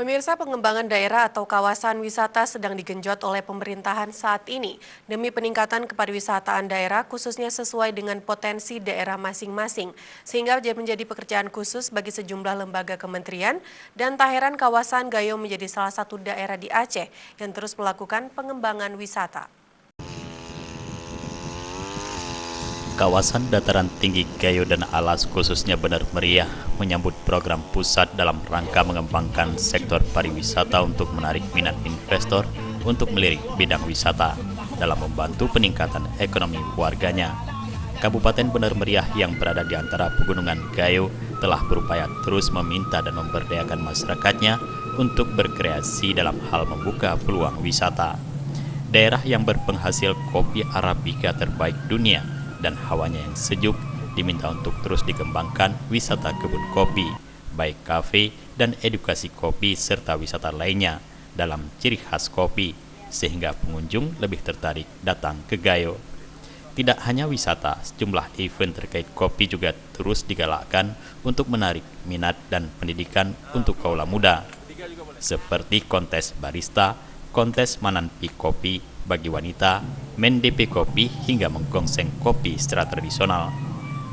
Pemirsa, pengembangan daerah atau kawasan wisata sedang digenjot oleh pemerintahan saat ini demi peningkatan kepariwisataan daerah khususnya sesuai dengan potensi daerah masing-masing, sehingga menjadi pekerjaan khusus bagi sejumlah lembaga kementerian dan tak heran kawasan Gayo menjadi salah satu daerah di Aceh yang terus melakukan pengembangan wisata. Kawasan dataran tinggi Gayo dan Alas khususnya benar meriah menyambut program pusat dalam rangka mengembangkan sektor pariwisata untuk menarik minat investor untuk melirik bidang wisata dalam membantu peningkatan ekonomi warganya. Kabupaten Benar Meriah yang berada di antara pegunungan Gayo telah berupaya terus meminta dan memberdayakan masyarakatnya untuk berkreasi dalam hal membuka peluang wisata. Daerah yang berpenghasil kopi Arabica terbaik dunia dan hawanya yang sejuk diminta untuk terus dikembangkan wisata kebun kopi, baik kafe dan edukasi kopi serta wisata lainnya dalam ciri khas kopi, sehingga pengunjung lebih tertarik datang ke Gayo. Tidak hanya wisata, sejumlah event terkait kopi juga terus digalakkan untuk menarik minat dan pendidikan untuk kaula muda, seperti kontes barista, kontes mananpi kopi bagi wanita, mendepe kopi hingga menggongseng kopi secara tradisional.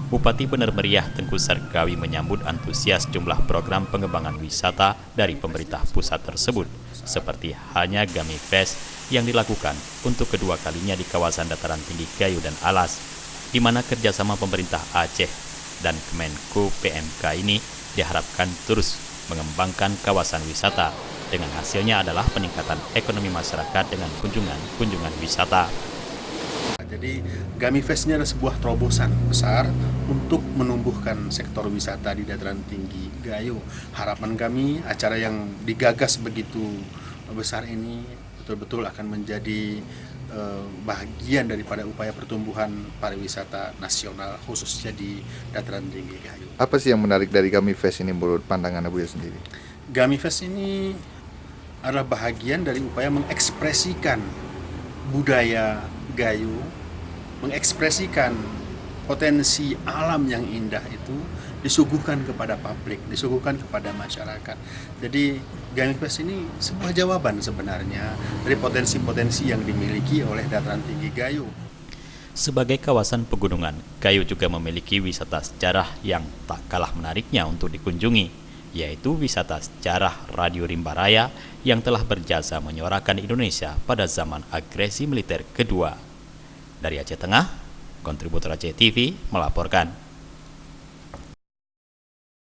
Bupati Benar Meriah Tengku Sarkawi menyambut antusias jumlah program pengembangan wisata dari pemerintah pusat tersebut, seperti halnya Gami Fest yang dilakukan untuk kedua kalinya di kawasan dataran tinggi Gayo dan Alas, di mana kerjasama pemerintah Aceh dan Kemenku PMK ini diharapkan terus mengembangkan kawasan wisata. Dengan hasilnya adalah peningkatan ekonomi masyarakat dengan kunjungan wisata. Jadi Gami Fest ini adalah sebuah terobosan besar untuk menumbuhkan sektor wisata di dataran tinggi Gayo. Harapan kami acara yang digagas begitu besar ini betul-betul akan menjadi bagian daripada upaya pertumbuhan pariwisata nasional khususnya di dataran tinggi Gayo. Apa sih yang menarik dari Gami Fest ini menurut pandangan Abu sendiri? Gami Fest ini adalah bahagian dari upaya mengekspresikan budaya Gayo, mengekspresikan potensi alam yang indah itu disuguhkan kepada publik, disuguhkan kepada masyarakat. Jadi Gami Fest ini sebuah jawaban sebenarnya dari potensi-potensi yang dimiliki oleh dataran tinggi Gayo. Sebagai kawasan pegunungan, Gayo juga memiliki wisata sejarah yang tak kalah menariknya untuk dikunjungi, yaitu wisata sejarah Radio Rimba Raya yang telah berjasa menyuarakan Indonesia pada zaman agresi militer kedua. Dari Aceh Tengah, kontributor Aceh TV melaporkan.